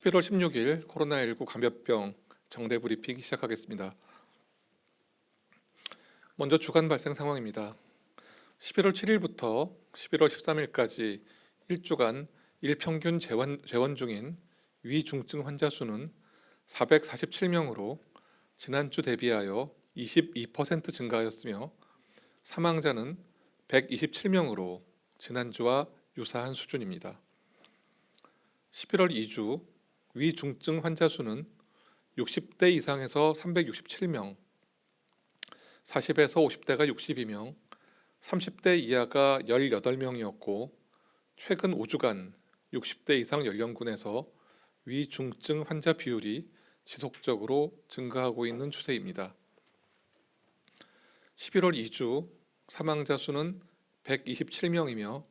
11월 16일 코로나19 감염병 정례 브리핑 시작하겠습니다. 먼저 주간 발생 상황입니다. 11월 7일부터 11월 13일까지 일주간 일평균 재원 중인 위중증 환자 수는 447명으로 지난주 대비하여 22% 증가하였으며 사망자는 127명으로 지난주와 유사한 수준입니다. 11월 2주 위중증 환자 수는 60대 이상에서 367명, 40에서 50대가 62명, 30대 이하가 18명이었고 최근 5주간 60대 이상 연령군에서 위중증 환자 비율이 지속적으로 증가하고 있는 추세입니다. 11월 2주 사망자 수는 127명이며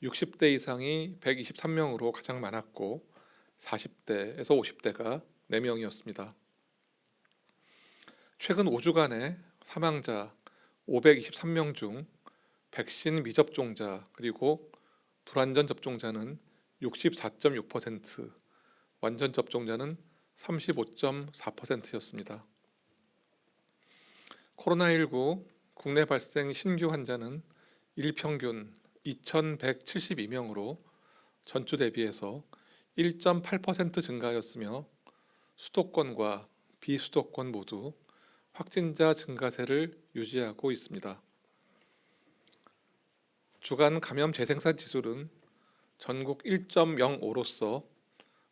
60대 이상이 123명으로 가장 많았고 40대에서 50대가 4명이었습니다. 최근 5주간의 사망자 523명 중 백신 미접종자 그리고 불완전 접종자는 64.6%, 완전 접종자는 35.4%였습니다. 코로나19 국내 발생 신규 환자는 일평균 2,172명으로 전주 대비해서 1.8% 증가하였으며 수도권과 비수도권 모두 확진자 증가세를 유지하고 있습니다. 주간 감염 재생산 지수는 전국 1.05로서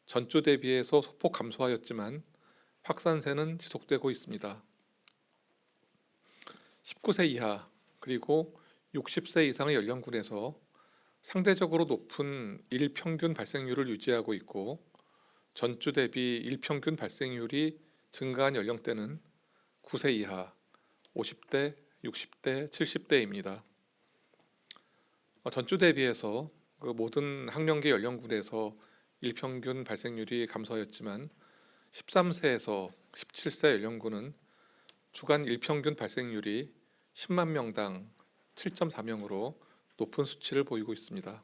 전주 대비해서 소폭 감소하였지만 확산세는 지속되고 있습니다. 19세 이하 그리고 60세 이상의 연령군에서 상대적으로 높은 일평균 발생률을 유지하고 있고 전주 대비 일평균 발생률이 증가한 연령대는 9세 이하, 50대, 60대, 70대입니다. 전주 대비해서 모든 학령기 연령군에서 일평균 발생률이 감소하였지만 13세에서 17세 연령군은 주간 일평균 발생률이 10만 명당 7.4명으로 높은 수치를 보이고 있습니다.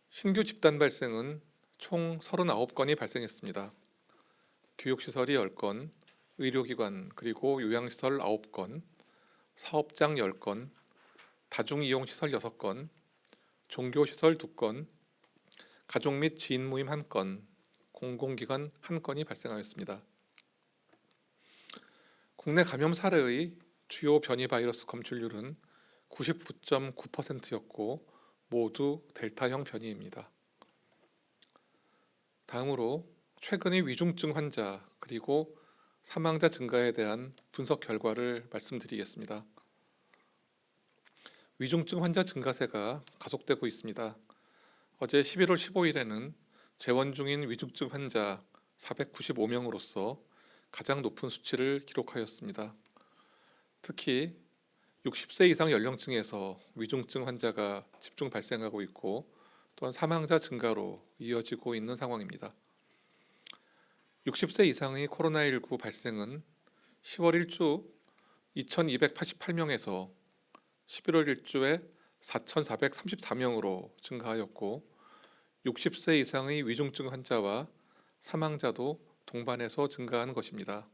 신규 집단 발생은 총 39건이 발생했습니다. 교육시설이 10건, 의료기관 그리고 요양시설 9건, 사업장 10건, 다중이용시설 6건, 종교시설 2건, 가족 및 지인 모임 1건, 공공기관 1건이 발생하였습니다. 국내 감염 사례의 주요 변이 바이러스 검출률은 99.9%였고 모두 델타형 변이입니다. 다음으로 최근의 위중증 환자 그리고 사망자 증가에 대한 분석 결과를 말씀드리겠습니다. 위중증 환자 증가세가 가속되고 있습니다. 어제 11월 15일에는 재원 중인 위중증 환자 495명으로서 가장 높은 수치를 기록하였습니다. 특히 60세 이상 연령층에서 위중증 환자가 집중 발생하고 있고 또한 사망자 증가로 이어지고 있는 상황입니다. 60세 이상의 코로나19 발생은 10월 1주 2,288명에서 11월 1주에 4,434명으로 증가하였고 60세 이상의 위중증 환자와 사망자도 동반해서 증가한 것입니다.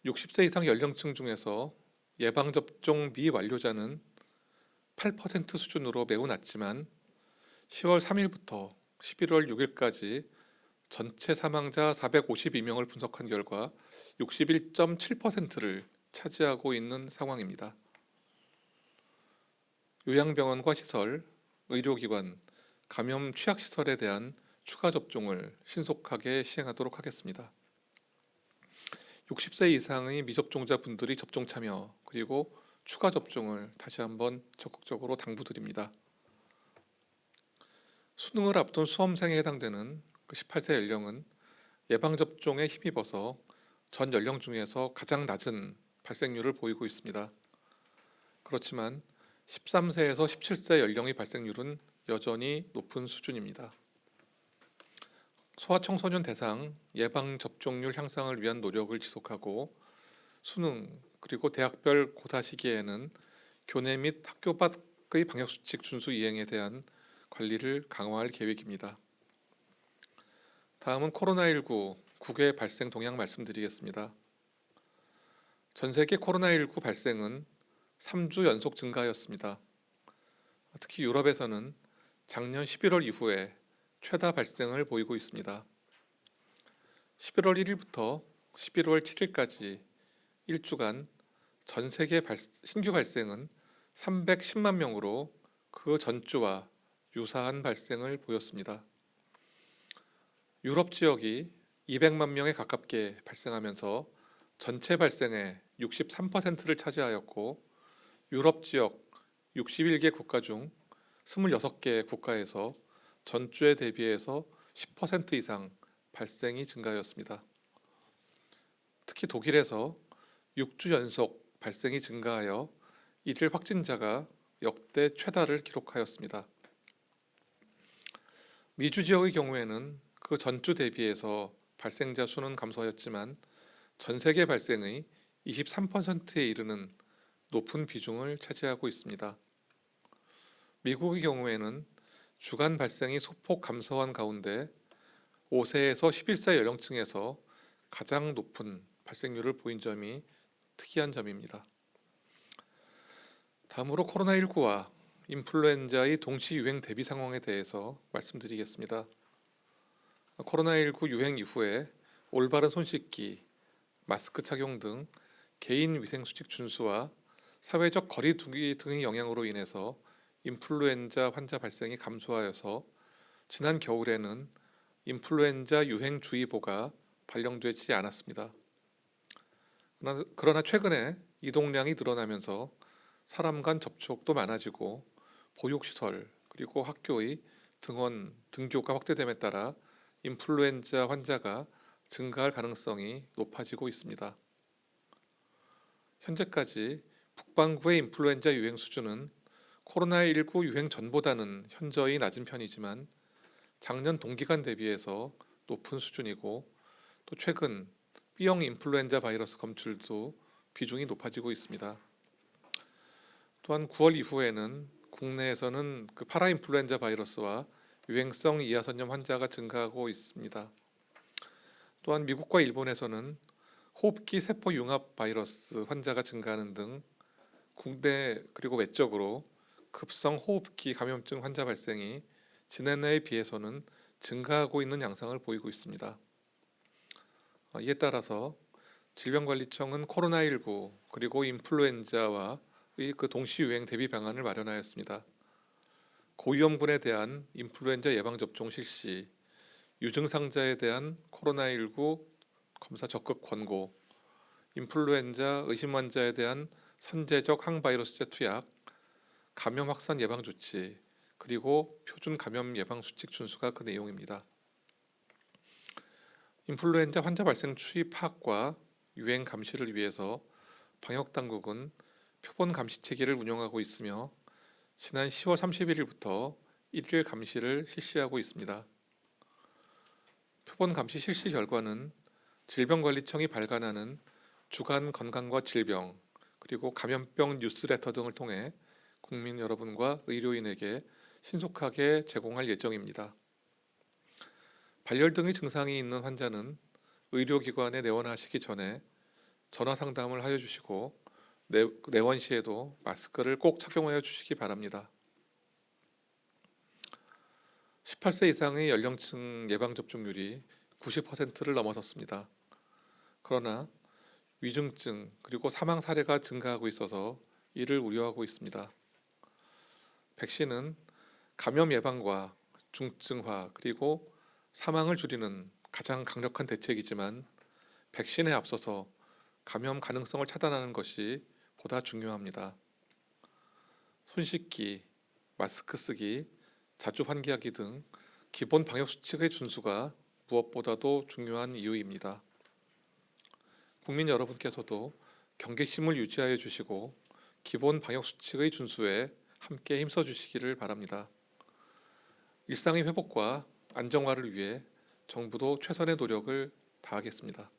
60세 이상 연령층 중에서 예방접종 미완료자는 8% 수준으로 매우 낮지만 10월 3일부터 11월 6일까지 전체 사망자 452명을 분석한 결과 61.7%를 차지하고 있는 상황입니다. 요양병원과 시설, 의료기관, 감염 취약시설에 대한 추가 접종을 신속하게 시행하도록 하겠습니다. 60세 이상의 미접종자 분들이 접종 참여 그리고 추가 접종을 다시 한번 적극적으로 당부드립니다. 수능을 앞둔 수험생에 해당되는 18세 연령은 예방접종에 힘입어서 전 연령 중에서 가장 낮은 발생률을 보이고 있습니다. 그렇지만 13세에서 17세 연령의 발생률은 여전히 높은 수준입니다. 소아청소년 대상 예방접종률 향상을 위한 노력을 지속하고 수능 그리고 대학별 고사 시기에는 교내 및 학교 밖의 방역수칙 준수 이행에 대한 관리를 강화할 계획입니다. 다음은 코로나19 국외 발생 동향 말씀드리겠습니다. 전 세계 코로나19 발생은 3주 연속 증가하였습니다. 특히 유럽에서는 작년 11월 이후에 최다 발생을 보이고 있습니다. 11월 1일부터 11월 7일까지 일주간 전 세계 신규 발생은 310만 명으로 그 전주와 유사한 발생을 보였습니다. 유럽 지역이 200만 명에 가깝게 발생하면서 전체 발생의 63%를 차지하였고, 유럽 지역 61개 국가 중 26개 국가에서 전주에 대비해서 10% 이상 발생이 증가하였습니다. 특히 독일에서 6주 연속 발생이 증가하여 일일 확진자가 역대 최다를 기록하였습니다. 미주 지역의 경우에는 그 전주 대비해서 발생자 수는 감소하였지만 전 세계 발생의 23%에 이르는 높은 비중을 차지하고 있습니다. 미국의 경우에는 주간 발생이 소폭 감소한 가운데 5세에서 11세 연령층에서 가장 높은 발생률을 보인 점이 특이한 점입니다. 다음으로 코로나19와 인플루엔자의 동시 유행 대비 상황에 대해서 말씀드리겠습니다. 코로나19 유행 이후에 올바른 손 씻기, 마스크 착용 등 개인 위생 수칙 준수와 사회적 거리 두기 등의 영향으로 인해서 인플루엔자 환자 발생이 감소하여서 지난 겨울에는 인플루엔자 유행주의보가 발령되지 않았습니다. 그러나 최근에 이동량이 늘어나면서 사람 간 접촉도 많아지고 보육시설 그리고 학교의 등원, 등교가 확대됨에 따라 인플루엔자 환자가 증가할 가능성이 높아지고 있습니다. 현재까지 북반구의 인플루엔자 유행 수준은 코로나19 유행 전보다는 현저히 낮은 편이지만 작년 동기간 대비해서 높은 수준이고, 또 최근 B형 인플루엔자 바이러스 검출도 비중이 높아지고 있습니다. 또한 9월 이후에는 국내에서는 그 파라인플루엔자 바이러스와 유행성 이하선염 환자가 증가하고 있습니다. 또한 미국과 일본에서는 호흡기 세포 융합 바이러스 환자가 증가하는 등 국내 그리고 외적으로 급성 호흡기 감염증 환자 발생이 지난해에 비해서는 증가하고 있는 양상을 보이고 있습니다. 이에 따라서 질병관리청은 코로나19 그리고 인플루엔자와의 그 동시 유행 대비 방안을 마련하였습니다. 고위험군에 대한 인플루엔자 예방접종 실시, 유증상자에 대한 코로나19 검사 적극 권고, 인플루엔자 의심 환자에 대한 선제적 항바이러스제 투약, 감염 확산 예방 조치, 그리고 표준 감염 예방 수칙 준수가 그 내용입니다. 인플루엔자 환자 발생 추이 파악과 유행 감시를 위해서 방역 당국은 표본 감시 체계를 운영하고 있으며 지난 10월 31일부터 일일 감시를 실시하고 있습니다. 표본 감시 실시 결과는 질병관리청이 발간하는 주간 건강과 질병 그리고 감염병 뉴스레터 등을 통해 국민 여러분과 의료인에게 신속하게 제공할 예정입니다. 발열 등의 증상이 있는 환자는 의료기관에 내원하시기 전에 전화 상담을 하여 주시고 내원 시에도 마스크를 꼭 착용하여 주시기 바랍니다. 18세 이상의 연령층 예방접종률이 90%를 넘어섰습니다. 그러나 위중증 그리고 사망 사례가 증가하고 있어서 이를 우려하고 있습니다. 백신은 감염 예방과 중증화 그리고 사망을 줄이는 가장 강력한 대책이지만 백신에 앞서서 감염 가능성을 차단하는 것이 보다 중요합니다. 손 씻기, 마스크 쓰기, 자주 환기하기 등 기본 방역 수칙의 준수가 무엇보다도 중요한 이유입니다. 국민 여러분께서도 경계심을 유지하여 주시고 기본 방역 수칙의 준수에 함께 힘써 주시기를 바랍니다. 일상의 회복과 안정화를 위해 정부도 최선의 노력을 다하겠습니다.